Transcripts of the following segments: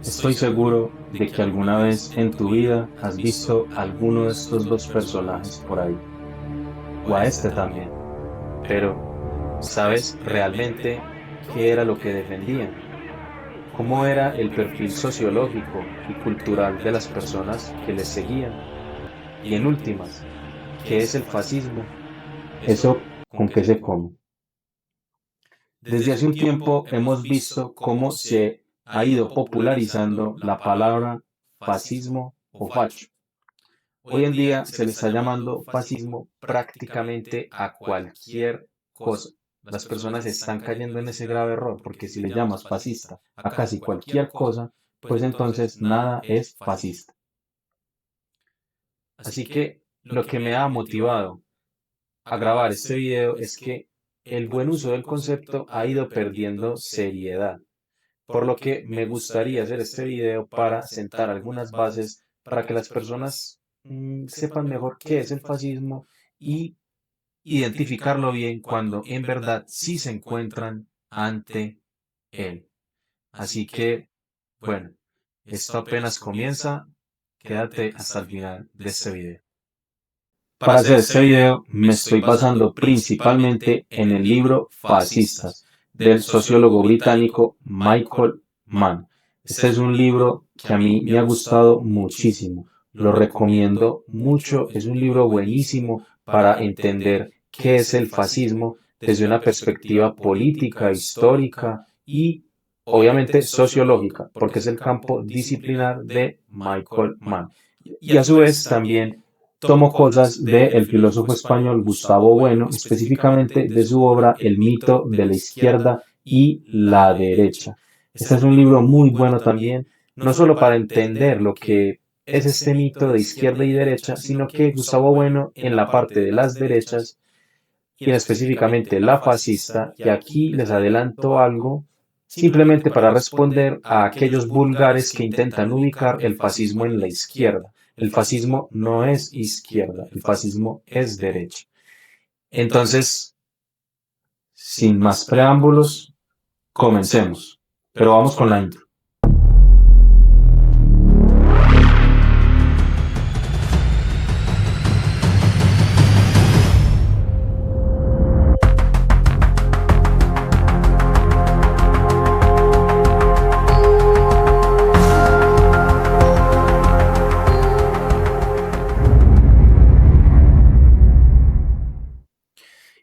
Estoy seguro de que alguna vez en tu vida has visto alguno de estos dos personajes por ahí, o a este también, pero ¿sabes realmente qué era lo que defendían? ¿Cómo era el perfil sociológico y cultural de las personas que les seguían? Y en últimas, ¿qué es el fascismo? ¿Eso con qué se come? Desde hace un tiempo hemos visto cómo se ha ido popularizando la palabra fascismo o facho. Hoy en día se le está llamando fascismo prácticamente a cualquier cosa. Las personas están cayendo en ese grave error porque si le llamas fascista a casi cualquier cosa, pues entonces nada es fascista. Así que lo que me ha motivado a grabar este video es que el buen uso del concepto ha ido perdiendo seriedad, por lo que me gustaría hacer este video para sentar algunas bases para que las personas sepan mejor qué es el fascismo y identificarlo bien cuando en verdad sí se encuentran ante él. Así que, bueno, esto apenas comienza, quédate hasta el final de este video. Para hacer este video me estoy basando principalmente en el libro Fascistas del sociólogo británico Michael Mann. Este es un libro que a mí me ha gustado muchísimo, lo recomiendo mucho, es un libro buenísimo para entender qué es el fascismo desde una perspectiva política, histórica y obviamente sociológica, porque es el campo disciplinar de Michael Mann. Y a su vez también tomo cosas del filósofo español Gustavo Bueno, específicamente de su obra El mito de la izquierda y la derecha. Este es un libro muy bueno también, no solo para entender lo que es este mito de izquierda y derecha, sino que Gustavo Bueno en la parte de las derechas, y específicamente la fascista, y aquí les adelanto algo, simplemente para responder a aquellos vulgares que intentan ubicar el fascismo en la izquierda. El fascismo no es izquierda, el fascismo es derecha. Entonces, sin más preámbulos, comencemos. Pero vamos con la intro.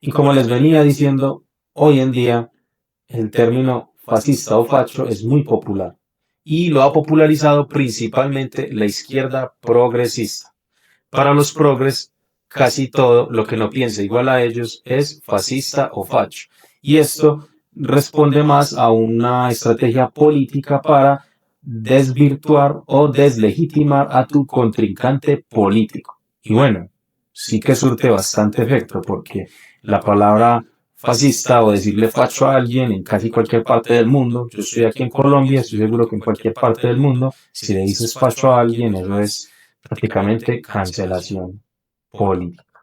Y como les venía diciendo, hoy en día el término fascista o facho es muy popular y lo ha popularizado principalmente la izquierda progresista. Para los progres, casi todo lo que no piensa igual a ellos es fascista o facho. Y esto responde más a una estrategia política para desvirtuar o deslegitimar a tu contrincante político. Y bueno, sí que surte bastante efecto porque la palabra fascista o decirle facho a alguien en casi cualquier parte del mundo, yo estoy aquí en Colombia, estoy seguro que en cualquier parte del mundo, si le dices facho a alguien, eso es prácticamente cancelación política.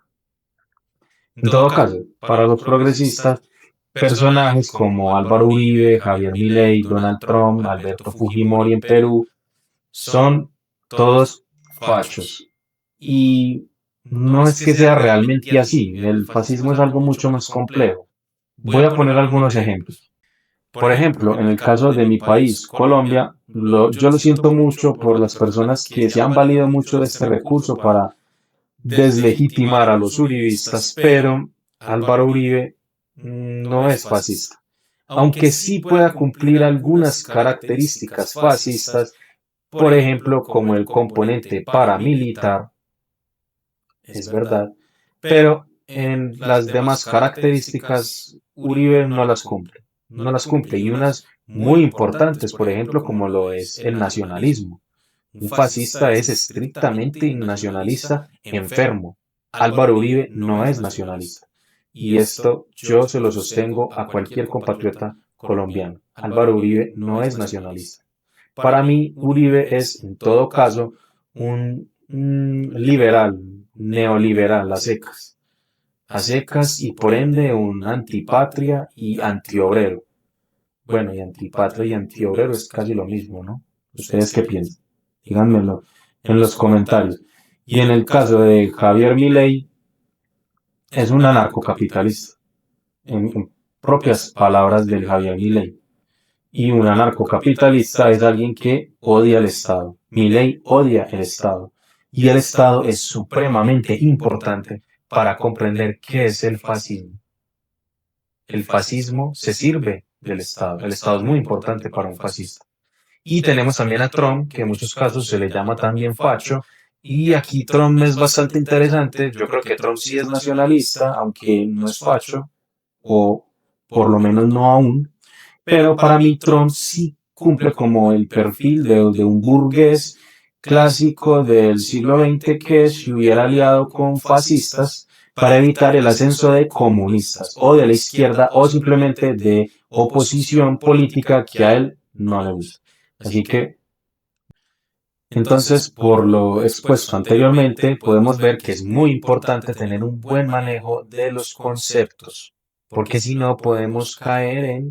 En todo caso, para los progresistas, personajes como Álvaro Uribe, Javier Milei, Donald Trump, Alberto Fujimori en Perú, son todos fachos. Y no es que sea realmente así, el fascismo es algo mucho más complejo. Voy a poner algunos ejemplos. Por ejemplo, en el caso de mi país, Colombia, yo lo siento mucho por las personas que se han valido mucho de este recurso para deslegitimar a los uribistas, pero Álvaro Uribe no es fascista. Aunque sí pueda cumplir algunas características fascistas, por ejemplo, como el componente paramilitar, es verdad, pero en las demás características Uribe no las cumple, no las cumple, y unas muy importantes, por ejemplo, como lo es el nacionalismo. Un fascista es estrictamente nacionalista enfermo. Álvaro Uribe no es nacionalista. Y esto yo se lo sostengo a cualquier compatriota colombiano. Álvaro Uribe no es nacionalista. Para mí, Uribe es, en todo caso, un liberal, neoliberal, a secas y por ende un antipatria y antiobrero. Bueno, y antipatria y antiobrero es casi lo mismo, ¿no? ¿Ustedes qué piensan? Díganmelo en los comentarios. Y en el caso de Javier Milei, es un anarcocapitalista, en propias palabras del Javier Milei. Y un anarcocapitalista es alguien que odia el Estado. Milei odia el Estado. Y el Estado es supremamente importante para comprender qué es el fascismo. El fascismo se sirve del Estado. El Estado es muy importante para un fascista. Y tenemos también a Trump, que en muchos casos se le llama también facho. Y aquí Trump es bastante interesante. Yo creo que Trump sí es nacionalista, aunque no es facho, o por lo menos no aún. Pero para mí Trump sí cumple como el perfil de un burgués clásico del siglo XX que se hubiera aliado con fascistas para evitar el ascenso de comunistas o de la izquierda o simplemente de oposición política que a él no le gusta. Así que, entonces, por lo expuesto anteriormente, podemos ver que es muy importante tener un buen manejo de los conceptos, porque si no podemos caer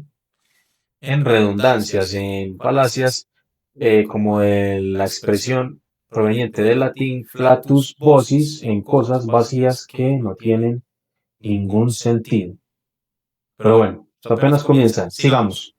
en redundancias, en falacias, como de la expresión proveniente del latín flatus vocis, en cosas vacías que no tienen ningún sentido. Pero bueno, esto apenas comienza. Sigamos.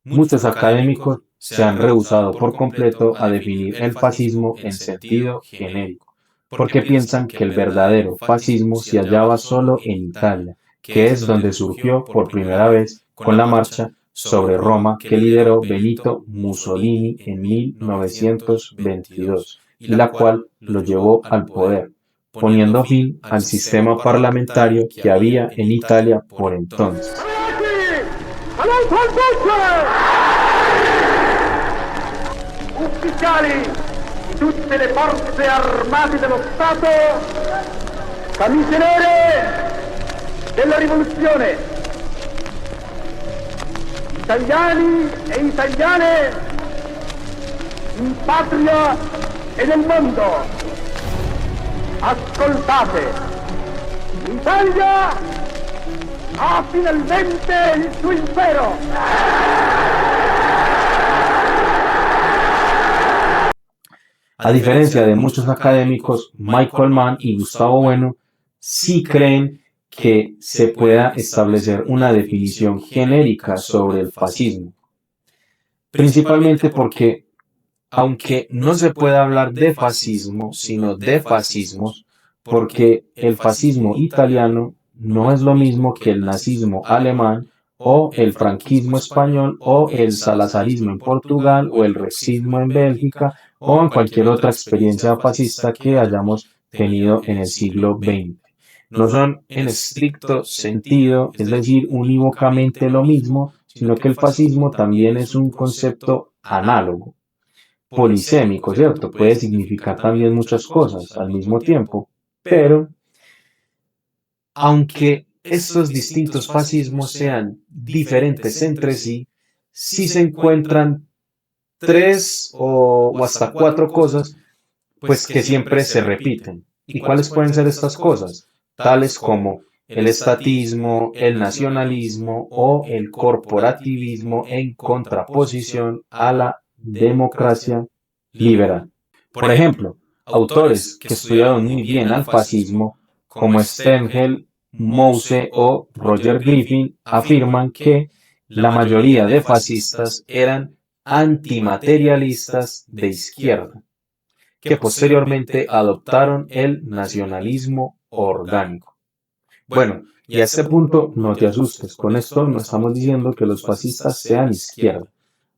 Muchos académicos se han rehusado por completo a definir el fascismo en sentido genérico, porque piensan que el verdadero fascismo se hallaba solo en Italia, que es donde surgió por primera vez con la marcha sobre Roma que lideró Benito Mussolini en 1922, y la cual lo llevó al poder, poniendo fin al sistema parlamentario que había en Italia por entonces. Ufficiali di tutte le forze armate dello Stato, camicie nere della rivoluzione, italiani e italiane in patria e nel mondo, ascoltate, l'Italia ha finalmente il suo impero. A diferencia de muchos académicos, Michael Mann y Gustavo Bueno sí creen que se pueda establecer una definición genérica sobre el fascismo. Principalmente porque, aunque no se puede hablar de fascismo, sino de fascismos, porque el fascismo italiano no es lo mismo que el nazismo alemán, o el franquismo español, o el salazarismo en Portugal, o el rexismo en Bélgica, o en cualquier otra experiencia fascista que hayamos tenido en el siglo XX. No son en estricto sentido, es decir, unívocamente lo mismo, sino que el fascismo también es un concepto análogo, polisémico, ¿cierto? Puede significar también muchas cosas al mismo tiempo, pero aunque estos distintos fascismos sean diferentes entre sí, sí se encuentran tres o hasta cuatro cosas, pues que siempre se repiten. ¿Y cuáles pueden ser estas cosas? Tales como el estatismo, el nacionalismo o el corporativismo en contraposición a la democracia liberal. Por ejemplo, autores que estudiaron muy bien al fascismo, como Stengel, Mouse o Roger Griffin, afirman que la mayoría de fascistas eran antimaterialistas de izquierda, que posteriormente adoptaron el nacionalismo orgánico. Bueno, y a este punto no te asustes, con esto no estamos diciendo que los fascistas sean izquierda,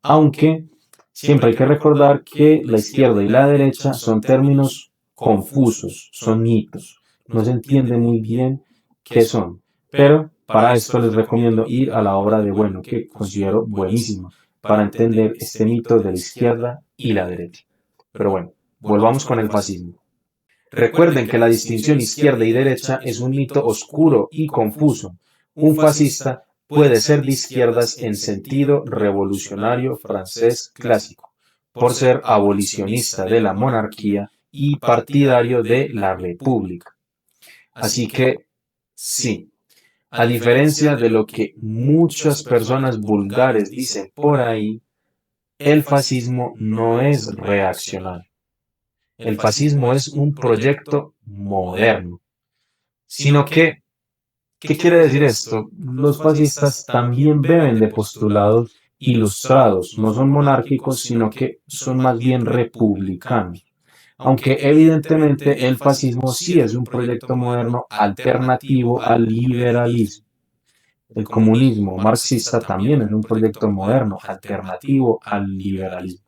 aunque siempre hay que recordar que la izquierda y la derecha son términos confusos, son mitos, no se entiende muy bien qué son, pero para esto les recomiendo ir a la obra de Bueno, que considero buenísima, para entender este mito de la izquierda y la derecha. Pero bueno, volvamos con el fascismo. Recuerden que la distinción izquierda y derecha es un mito oscuro y confuso. Un fascista puede ser de izquierdas en sentido revolucionario francés clásico, por ser abolicionista de la monarquía y partidario de la república. Así que, sí, a diferencia de lo que muchas personas vulgares dicen por ahí, el fascismo no es reaccionario. El fascismo es un proyecto moderno, sino que, ¿qué quiere decir esto? Los fascistas también beben de postulados ilustrados, no son monárquicos, sino que son más bien republicanos. Aunque evidentemente el fascismo sí es un proyecto moderno alternativo al liberalismo. El comunismo marxista también es un proyecto moderno alternativo al liberalismo.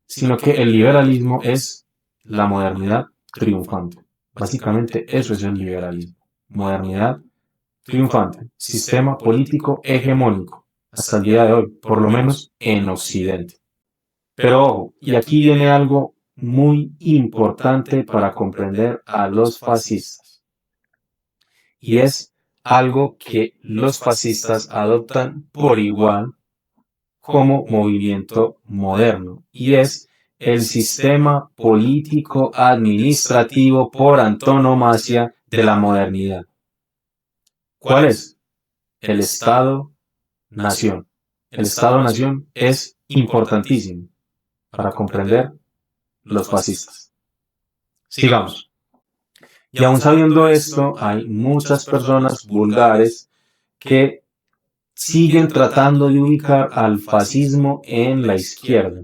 Sino que el liberalismo es la modernidad triunfante. Básicamente eso es el liberalismo. Modernidad triunfante. Sistema político hegemónico. Hasta el día de hoy, por lo menos en Occidente. Pero ojo, y aquí viene algo muy importante para comprender a los fascistas. Y es algo que los fascistas adoptan por igual como movimiento moderno. Y es el sistema político administrativo por antonomasia de la modernidad. ¿Cuál es? El Estado-Nación. El Estado-Nación es importantísimo para comprender los fascistas. Sigamos. Y aún sabiendo esto, hay muchas personas vulgares que siguen tratando de ubicar al fascismo en la izquierda,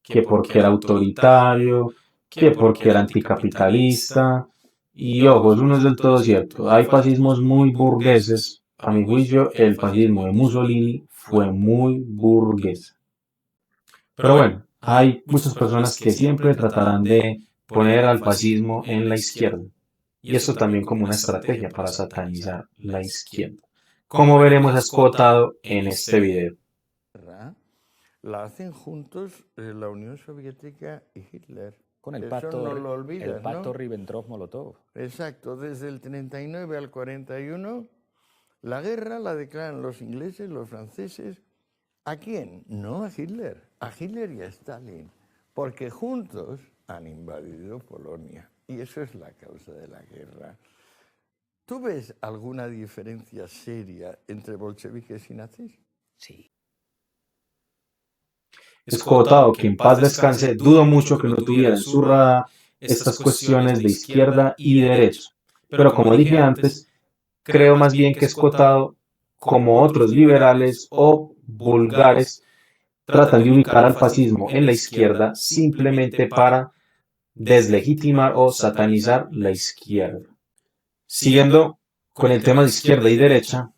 que porque era autoritario, que porque era anticapitalista, y ojo, eso no es del todo cierto. Hay fascismos muy burgueses. A mi juicio, el fascismo de Mussolini fue muy burgués. Pero bueno, hay muchas personas que siempre tratarán de poner al fascismo en la izquierda. Y esto también como una estrategia para satanizar la izquierda. Como veremos escotado en este video. La hacen juntos la Unión Soviética y Hitler. Con el Eso pacto, no lo olvidas, el pacto ¿no? Ribbentrop-Molotov. Exacto, desde el 39 al 41, la guerra la declaran los ingleses, los franceses. ¿A quién? No a Hitler y a Stalin, porque juntos han invadido Polonia. Y eso es la causa de la guerra. ¿Tú ves alguna diferencia seria entre bolcheviques y nazis? Sí. Escotado, que en paz descanse, dudo mucho que no tuviera en su radar estas cuestiones de izquierda y derecha. Pero como dije antes, creo más bien que Escotado, como otros liberales o vulgares, tratan de ubicar al fascismo en la izquierda simplemente para deslegitimar o satanizar la izquierda. Siguiendo con el tema de izquierda y derecha,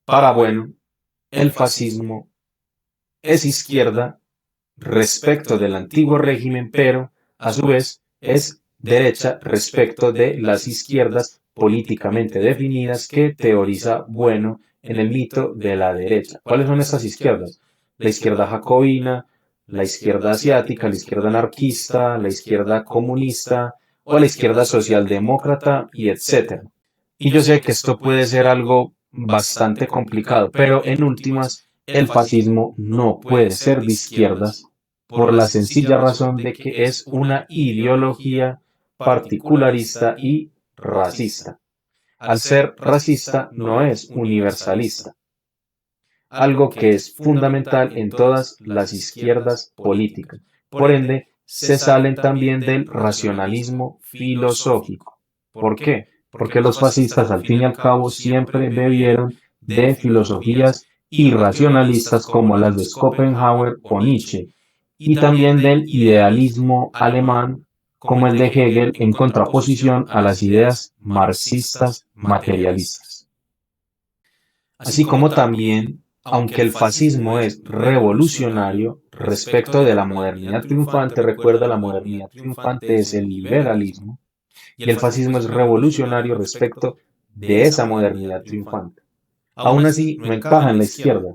para bueno, el fascismo es izquierda respecto del antiguo régimen, pero a su vez es derecha respecto de las izquierdas políticamente definidas que teoriza Bueno en el mito de la derecha. ¿Cuáles son estas izquierdas? La izquierda jacobina, la izquierda asiática, la izquierda anarquista, la izquierda comunista o la izquierda socialdemócrata y etc. Y yo sé que esto puede ser algo bastante complicado, pero en últimas, el fascismo no puede ser de izquierdas por la sencilla razón de que es una ideología particularista y racista. Al ser racista no es universalista, algo que es fundamental en todas las izquierdas políticas. Por ende, se salen también del racionalismo filosófico. ¿Por qué? Porque los fascistas al fin y al cabo siempre bebieron de filosofías irracionalistas como las de Schopenhauer o Nietzsche, y también del idealismo alemán como el de Hegel en contraposición a las ideas marxistas materialistas. Así como también, aunque el fascismo es revolucionario respecto de la modernidad triunfante, recuerda, la modernidad triunfante es el liberalismo, y el fascismo es revolucionario respecto de esa modernidad triunfante. Aún así, no encaja en la izquierda,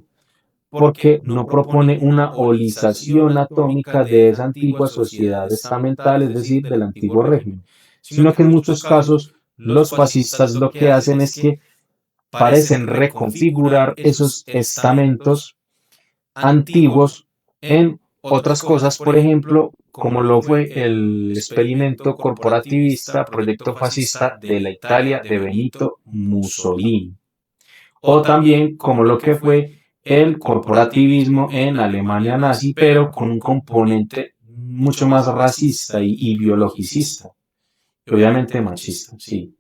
porque no propone una holización atómica de esa antigua sociedad estamental, es decir, del antiguo régimen, sino que en muchos casos los fascistas lo que hacen es que parecen reconfigurar esos estamentos antiguos en otras cosas, por ejemplo, como lo fue el experimento corporativista, proyecto fascista de la Italia de Benito Mussolini, o también como lo que fue el corporativismo en Alemania nazi, pero con un componente mucho más racista y biologicista, y obviamente machista, sí.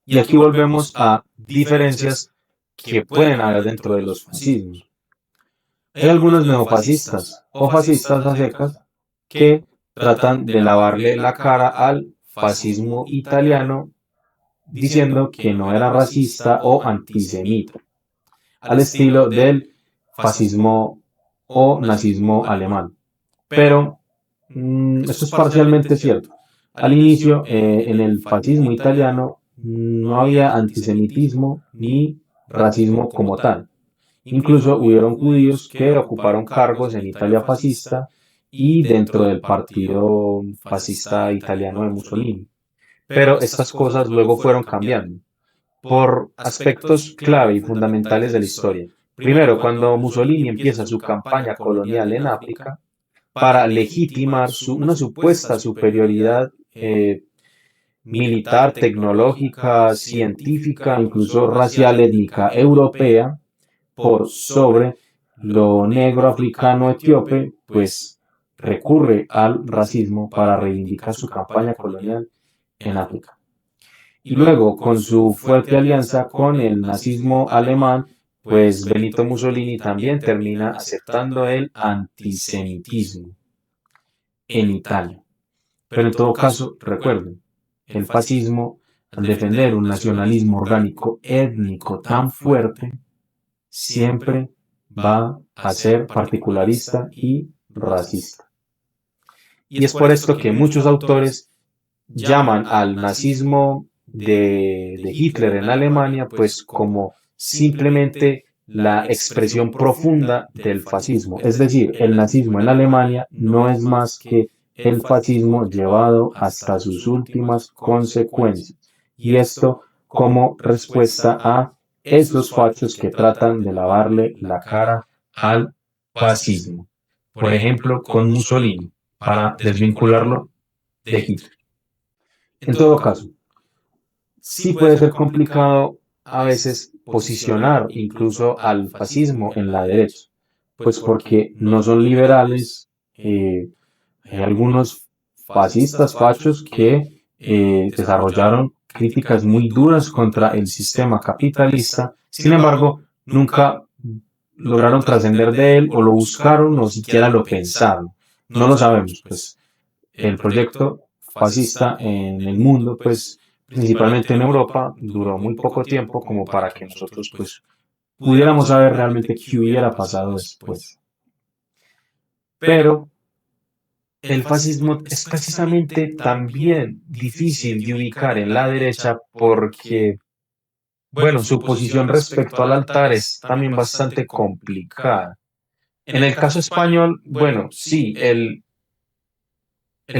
Y aquí volvemos a diferencias que pueden haber dentro de los fascismos. Hay algunos neofascistas o fascistas a secas que tratan de lavarle la cara al fascismo italiano diciendo que no era racista o antisemita, al estilo del fascismo o nazismo alemán. Pero esto es parcialmente cierto. Al inicio, en el fascismo italiano no había antisemitismo ni racismo como tal. Incluso hubieron judíos que ocuparon cargos en Italia fascista y dentro del partido fascista italiano de Mussolini. Pero estas cosas luego fueron cambiando por aspectos clave y fundamentales de la historia. Primero, cuando Mussolini empieza su campaña colonial en África para legitimar una supuesta superioridad militar, tecnológica, científica, incluso racial, étnica, europea, por sobre lo negro africano etíope, pues recurre al racismo para reivindicar su campaña colonial en África. Y luego, con su fuerte alianza con el nazismo alemán, pues Benito Mussolini también termina aceptando el antisemitismo en Italia. Pero en todo caso, recuerden, el fascismo, al defender un nacionalismo orgánico étnico tan fuerte, siempre va a ser particularista y racista. Y es por esto que muchos autores llaman al nazismo de Hitler en Alemania pues como simplemente la expresión profunda del fascismo. Es decir, el nazismo en Alemania no es más que el fascismo llevado hasta sus últimas consecuencias. Y esto como respuesta a esos fachos que tratan de lavarle la cara al fascismo. Por ejemplo, con Mussolini, para desvincularlo de Hitler. En todo caso, sí puede ser complicado a veces posicionar incluso al fascismo en la derecha, pues porque no son liberales, hay algunos fascistas, fachos, que desarrollaron críticas muy duras contra el sistema capitalista, sin embargo, nunca lograron trascender de él o lo buscaron o siquiera lo pensaron. No lo sabemos, pues el proyecto fascista en el mundo, pues principalmente en Europa, duró muy poco tiempo como para que nosotros pues pudiéramos saber realmente qué hubiera pasado después. Pero el fascismo es precisamente también difícil de ubicar en la derecha porque, bueno, su posición respecto al altar es también bastante complicada. En el caso español, bueno, sí, el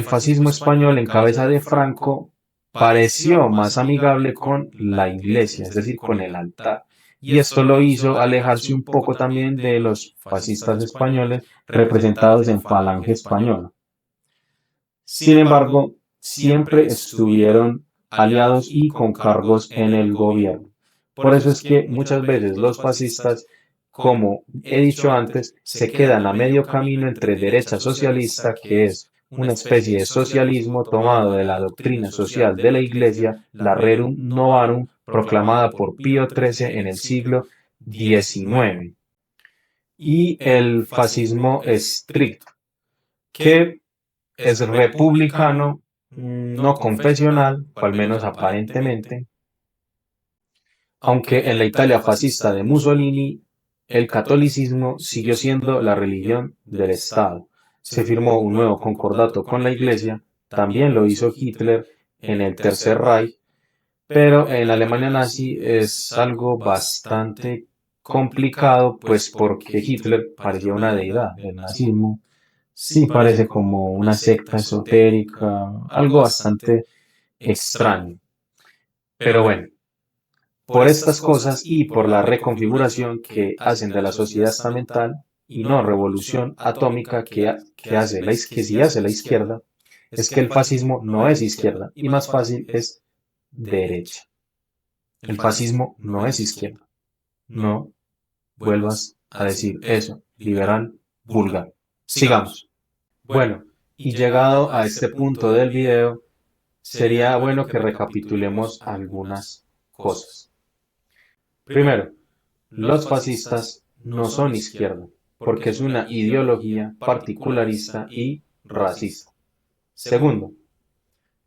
fascismo español en cabeza de Franco pareció más amigable con la iglesia, es decir, con el altar. Y esto lo hizo alejarse un poco también de los fascistas españoles representados en Falange Española. Sin embargo, siempre estuvieron aliados y con cargos en el gobierno. Por eso es que muchas veces los fascistas, como he dicho antes, se quedan a medio camino entre derecha socialista, que es una especie de socialismo tomado de la doctrina social de la Iglesia, la Rerum Novarum, proclamada por Pío XIII en el siglo XIX, y el fascismo estricto, que es republicano, no confesional, o al menos aparentemente, aunque en la Italia fascista de Mussolini, el catolicismo siguió siendo la religión del Estado. Se firmó un nuevo concordato con la Iglesia, también lo hizo Hitler en el Tercer Reich, pero en la Alemania nazi es algo bastante complicado, pues porque Hitler parecía una deidad. El nazismo sí parece como una secta esotérica, algo bastante extraño. Pero bueno, por estas cosas y por la reconfiguración que hacen de la sociedad estamental y no revolución atómica que sí hace la izquierda, es que el fascismo no es izquierda y más fácil es derecha. El fascismo no es izquierda, no vuelvas a decir eso, liberal, vulgar. Sigamos. Bueno, y llegado a este punto del video, sería bueno que recapitulemos algunas cosas. Primero, los fascistas no son izquierda, porque es una ideología particularista y racista. Segundo,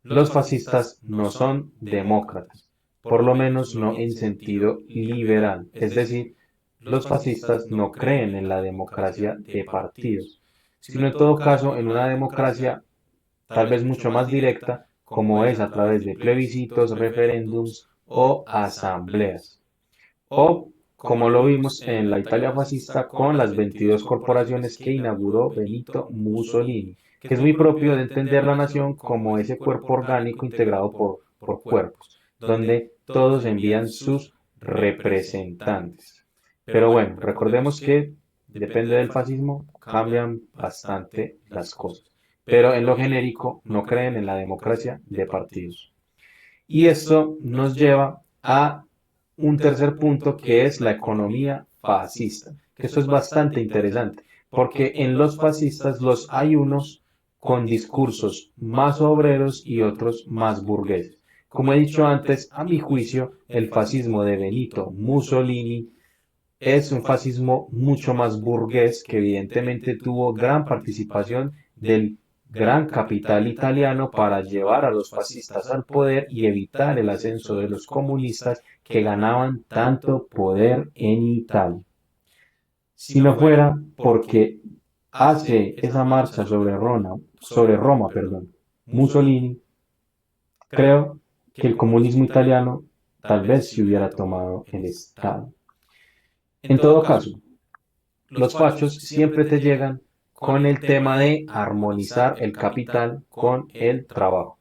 los fascistas no son demócratas, por lo menos no en sentido liberal, es decir, los fascistas no creen en la democracia de partidos, sino en todo caso en una democracia tal vez mucho más directa, como es a través de plebiscitos, referéndums o asambleas. O como lo vimos en la Italia fascista con las 22 corporaciones que inauguró Benito Mussolini, que es muy propio de entender la nación como ese cuerpo orgánico integrado por cuerpos, donde todos envían sus representantes. Pero bueno, recordemos que depende del fascismo, cambian bastante las cosas. Pero en lo genérico no creen en la democracia de partidos. Y esto nos lleva a un tercer punto que es la economía fascista, que esto es bastante interesante, porque en los fascistas los hay unos con discursos más obreros y otros más burgueses. Como he dicho antes, a mi juicio, el fascismo de Benito Mussolini es un fascismo mucho más burgués que evidentemente tuvo gran participación del gran capital italiano para llevar a los fascistas al poder y evitar el ascenso de los comunistas que ganaban tanto poder en Italia. Si no fuera porque hace esa marcha sobre Roma, Mussolini, creo que el comunismo italiano tal vez se hubiera tomado el Estado. En todo caso, los fachos siempre te llegan con el tema de armonizar el capital con el trabajo.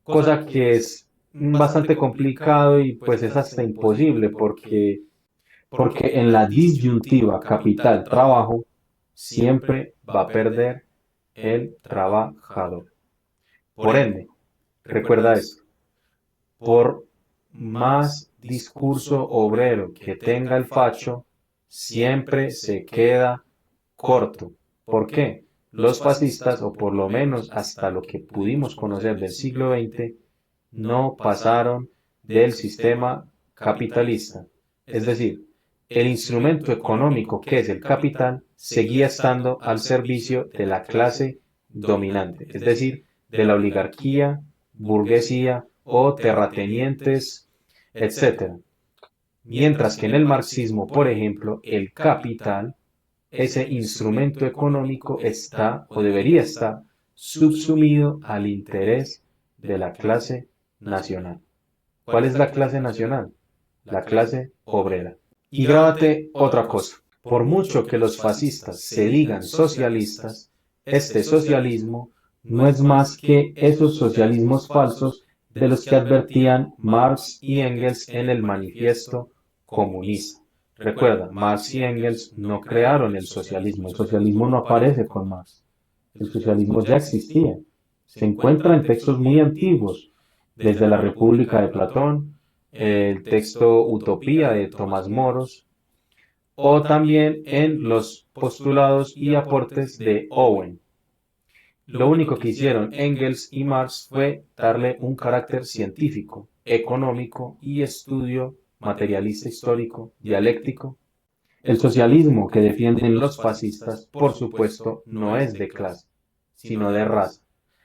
Cosa que es bastante complicado y pues es hasta imposible porque en la disyuntiva capital-trabajo siempre va a perder el trabajador. Por ende, recuerda esto, por más discurso obrero que tenga el facho, siempre se queda corto. ¿Por qué? Los fascistas, o por lo menos hasta lo que pudimos conocer del siglo XX, no pasaron del sistema capitalista. Es decir, el instrumento económico que es el capital seguía estando al servicio de la clase dominante, es decir, de la oligarquía, burguesía o terratenientes, etc. Mientras que en el marxismo, por ejemplo, el capital, ese instrumento económico está o debería estar subsumido al interés de la clase nacional. ¿Cuál es la clase nacional? La clase obrera. Y grábate otra cosa. Por mucho que los fascistas se digan socialistas, este socialismo no es más que esos socialismos falsos de los que advertían Marx y Engels en el manifiesto comunista. Recuerda, Marx y Engels no crearon el socialismo no aparece con Marx. El socialismo ya existía. Se encuentra en textos muy antiguos, desde la República de Platón, el texto Utopía de Tomás Moros, o también en los postulados y aportes de Owen. Lo único que hicieron Engels y Marx fue darle un carácter científico, económico y estudio materialista histórico, dialéctico. El socialismo que defienden los fascistas, por supuesto, no es de clase, sino de raza,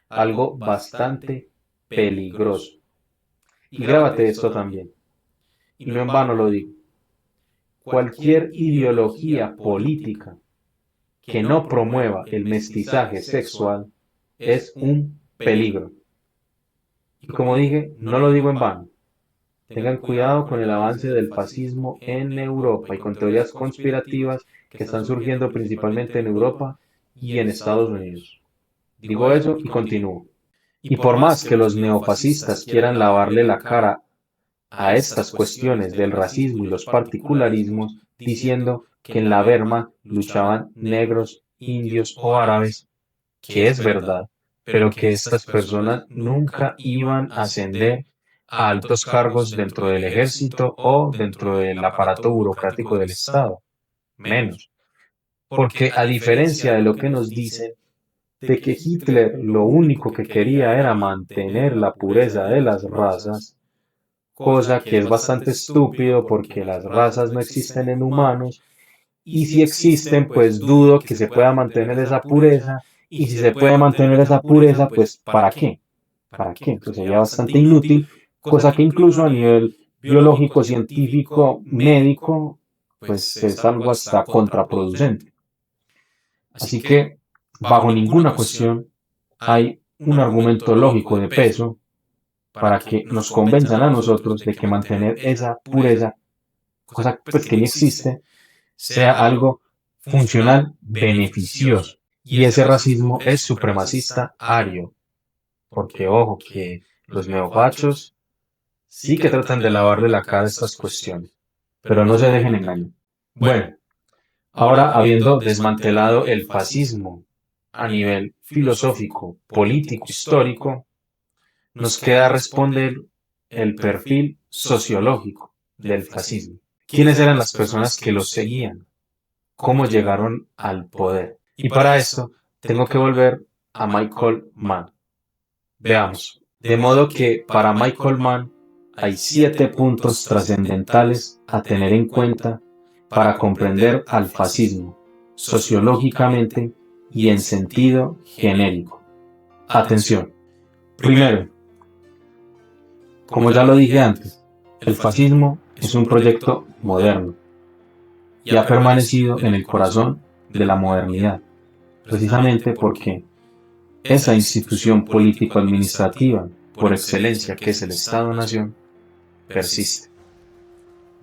algo bastante peligroso. Y grábate esto también, y no en vano lo digo. Cualquier ideología política que no promueva el mestizaje sexual es un peligro. Y como dije, no lo digo en vano. Tengan cuidado con el avance del fascismo en Europa y con teorías conspirativas que están surgiendo principalmente en Europa y en Estados Unidos. Digo eso y continúo. Y por más que los neofascistas quieran lavarle la cara a estas cuestiones del racismo y los particularismos, diciendo que en la Wehrmacht luchaban negros, indios o árabes, que es verdad, pero que estas personas nunca iban a ascender a altos cargos dentro del ejército o dentro del aparato burocrático del Estado. Menos. Porque a diferencia de lo que nos dicen, de que Hitler lo único que quería era mantener la pureza de las razas, cosa que es bastante estúpido porque las razas no existen en humanos, y si existen, pues dudo que se pueda mantener esa pureza, y si se puede mantener esa pureza, pues ¿para qué? ¿Para qué? Entonces sería bastante inútil, cosa que incluso a nivel biológico, científico, médico, pues es algo hasta contraproducente. Así que, bajo ninguna cuestión, hay un argumento lógico de peso para que nos convenzan a nosotros de que mantener esa pureza, cosa pues que ni existe, sea algo funcional, beneficioso. Y ese racismo es supremacista ario. Porque ojo que los neofachos sí que tratan de lavarle la cara a estas cuestiones, pero no se dejen engañar. Bueno, ahora habiendo desmantelado el fascismo a nivel filosófico, político, histórico, nos queda responder el perfil sociológico del fascismo. ¿Quiénes eran las personas que los seguían? ¿Cómo llegaron al poder? Y para esto tengo que volver a Michael Mann. Veamos. De modo que para Michael Mann hay 7 puntos trascendentales a tener en cuenta para comprender al fascismo, sociológicamente y en sentido genérico. Atención. Primero, como ya lo dije antes, el fascismo es un proyecto moderno y ha permanecido en el corazón de la modernidad, precisamente porque esa institución político-administrativa por excelencia que es el Estado-Nación persiste.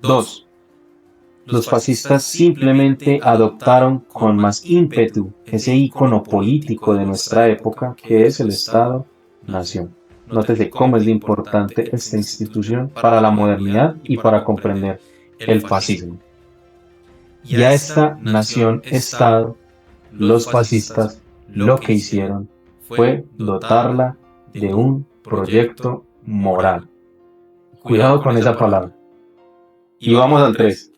2. Los fascistas simplemente adoptaron con más ímpetu ese ícono político de nuestra época que es el Estado-Nación. Nótese cómo es de importante esta institución para la modernidad y para comprender el fascismo. Y a esta nación-estado, los fascistas lo que hicieron fue dotarla de un proyecto moral. Cuidado con esa palabra. Y vamos al 3.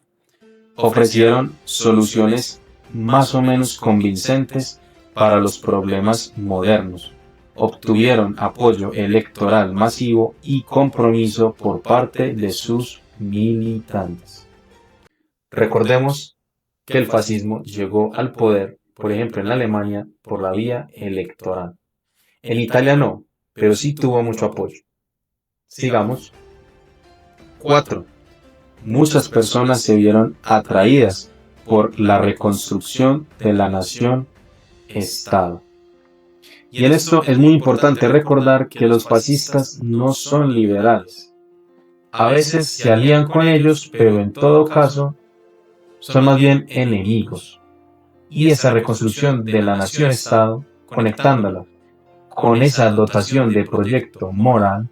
Ofrecieron soluciones más o menos convincentes para los problemas modernos. Obtuvieron apoyo electoral masivo y compromiso por parte de sus militantes. Recordemos que el fascismo llegó al poder, por ejemplo en Alemania, por la vía electoral. En Italia no, pero sí tuvo mucho apoyo. Sigamos. 4. Muchas personas se vieron atraídas por la reconstrucción de la nación-estado. Y en esto es muy importante recordar que los fascistas no son liberales. A veces se alían con ellos, pero en todo caso son más bien enemigos. Y esa reconstrucción de la nación-estado, conectándola con esa dotación de proyecto moral,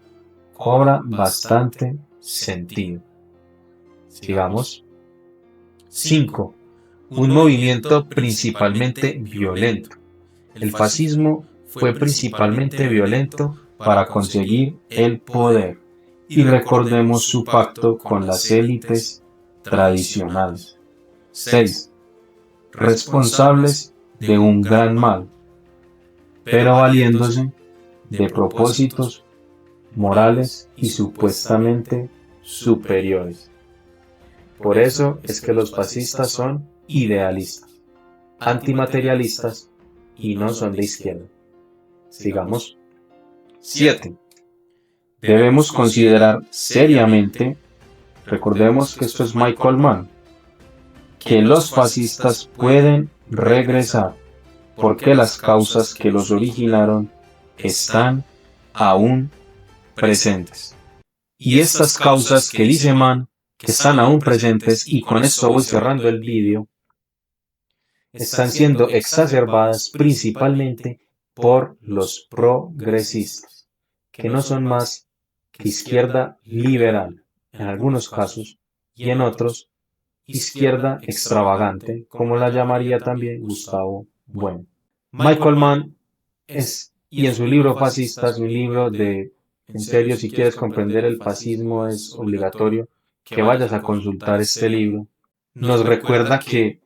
cobra bastante sentido. Sigamos. 5. Un movimiento principalmente violento. El fascismo fue principalmente violento para conseguir el poder. Y recordemos su pacto con las élites tradicionales. 6. Responsables de un gran mal, pero valiéndose de propósitos morales y supuestamente superiores. Por eso es que los fascistas son idealistas, antimaterialistas y no son de izquierda. Sigamos. 7. Debemos considerar seriamente, recordemos que esto es Michael Mann, que los fascistas pueden regresar porque las causas que los originaron están aún presentes. Y estas causas que dice Mann que están aún presentes, y con esto voy cerrando el vídeo, están siendo exacerbadas principalmente por los progresistas, que no son más que izquierda liberal, en algunos casos, y en otros, izquierda extravagante, como la llamaría también Gustavo Bueno. Michael Mann y en su libro Fascistas, un libro de en serio, si quieres comprender el fascismo es obligatorio que vayas a consultar este libro. Nos recuerda que,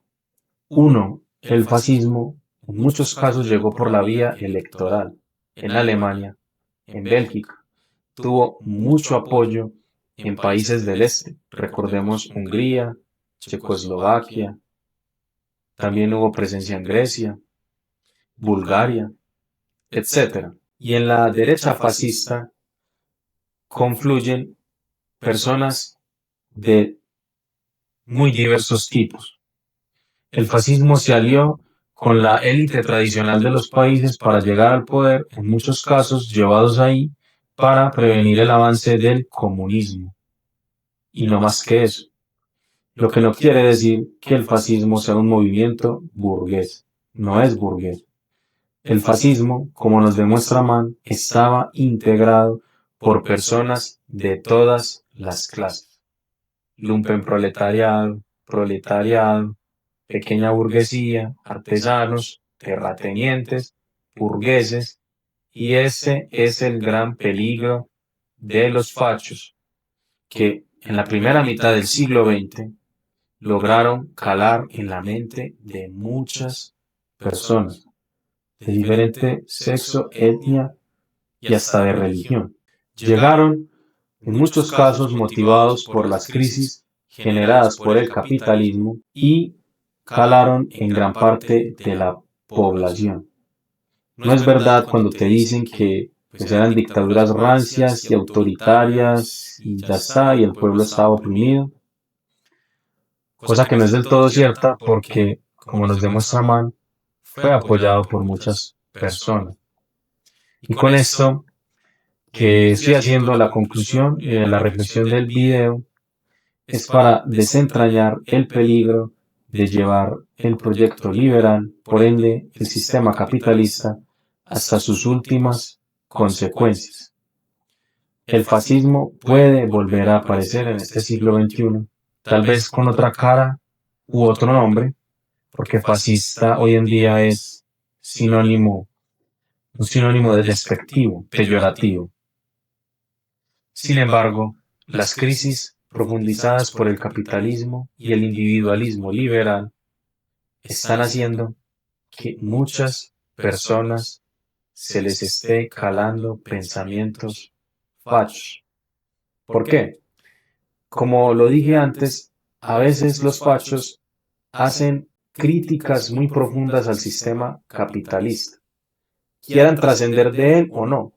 uno, el fascismo en muchos casos llegó por la vía electoral. En Alemania, en Bélgica, tuvo mucho apoyo en países del este. Recordemos Hungría, Checoslovaquia, también hubo presencia en Grecia, Bulgaria, etc. Y en la derecha fascista confluyen personas de muy diversos tipos. El fascismo se alió con la élite tradicional de los países para llegar al poder, en muchos casos llevados ahí para prevenir el avance del comunismo. Y no más que eso. Lo que no quiere decir que el fascismo sea un movimiento burgués. No es burgués. El fascismo, como nos demuestra Mann, estaba integrado por personas de todas las clases. Lumpenproletariado, proletariado, pequeña burguesía, artesanos, terratenientes, burgueses, y ese es el gran peligro de los fachos, que en la primera mitad del siglo XX lograron calar en la mente de muchas personas, de diferente sexo, etnia y hasta de religión. Llegaron, en muchos casos, motivados por las crisis generadas por el capitalismo y calaron en gran parte de la población. No es verdad cuando te dicen que pues, eran dictaduras rancias y autoritarias y ya está, y el pueblo estaba oprimido. Cosa que no es del todo cierta porque, como nos demuestra Mann, fue apoyado por muchas personas. Y con esto, que estoy haciendo la conclusión y la reflexión del video, es para desentrañar el peligro de llevar el proyecto liberal, por ende el sistema capitalista, hasta sus últimas consecuencias. El fascismo puede volver a aparecer en este siglo XXI, tal vez con otra cara u otro nombre, porque fascista hoy en día es un sinónimo de despectivo, peyorativo. Sin embargo, las crisis profundizadas por el capitalismo y el individualismo liberal están haciendo que muchas personas se les esté calando pensamientos fachos. ¿Por qué? Como lo dije antes, a veces los fachos hacen críticas muy profundas al sistema capitalista. Quieran trascender de él o no.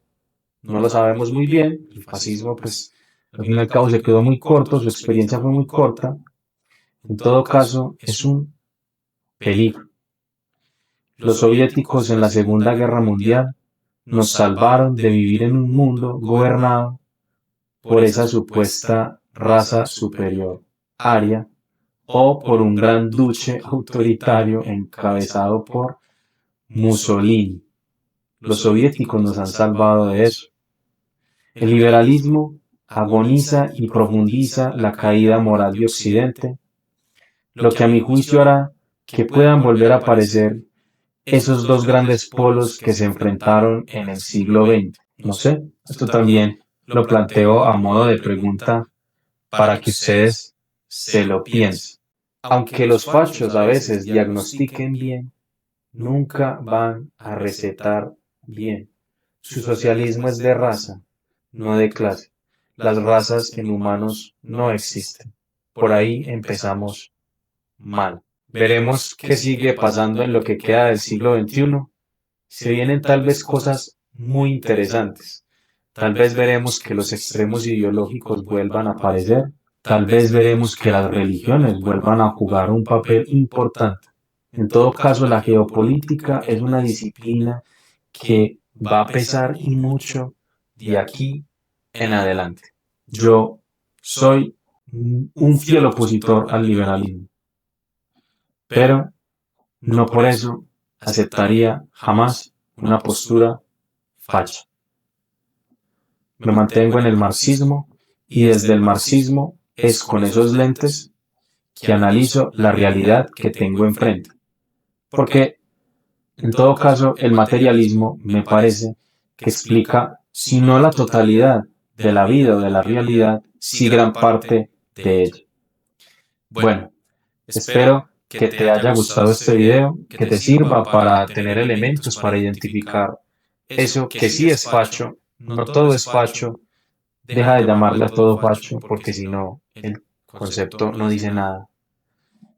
No lo sabemos muy bien. El fascismo, pues, al fin y al cabo se quedó muy corto, su experiencia fue muy corta. En todo caso, es un peligro. Los soviéticos en la Segunda Guerra Mundial nos salvaron de vivir en un mundo gobernado por esa supuesta raza superior, aria, o por un gran duce autoritario encabezado por Mussolini. Los soviéticos nos han salvado de eso. El liberalismo agoniza y profundiza la caída moral de Occidente, lo que a mi juicio hará que puedan volver a aparecer esos dos grandes polos que se enfrentaron en el siglo XX. No sé, esto también lo planteo a modo de pregunta para que ustedes se lo piensen. Aunque los fachos a veces diagnostiquen bien, nunca van a recetar bien. Su socialismo es de raza, no de clase. Las razas en humanos no existen. Por ahí empezamos mal. Veremos qué sigue pasando en lo que queda del siglo XXI. Se vienen tal vez cosas muy interesantes. Tal vez veremos que los extremos ideológicos vuelvan a aparecer. Tal vez veremos que las religiones vuelvan a jugar un papel importante. En todo caso, la geopolítica es una disciplina que va a pesar y mucho de aquí en adelante. Yo soy un fiel opositor al liberalismo, pero no por eso aceptaría jamás una postura facha. Me mantengo en el marxismo y desde el marxismo es con esos lentes que analizo la realidad que tengo enfrente. Porque, en todo caso, el materialismo me parece que explica sino la totalidad de la vida o de la realidad, sí gran parte de ella. Bueno, espero que te haya gustado este video, que te sirva para tener elementos para identificar eso que sí es facho, no todo es facho. Deja de llamarle a todo facho porque si no, el concepto no dice nada.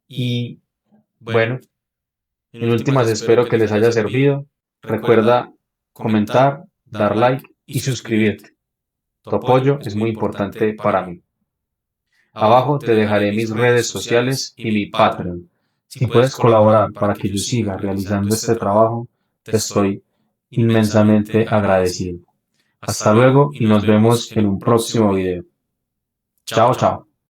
Y bueno, en últimas espero que les haya servido. Recuerda comentar, dar like y suscribirte. Tu apoyo es muy importante para mí. Abajo te dejaré mis redes sociales y mi Patreon. Si puedes colaborar para que yo siga realizando este trabajo, te estoy inmensamente agradecido. Hasta luego y nos vemos en un próximo video. Chao, chao.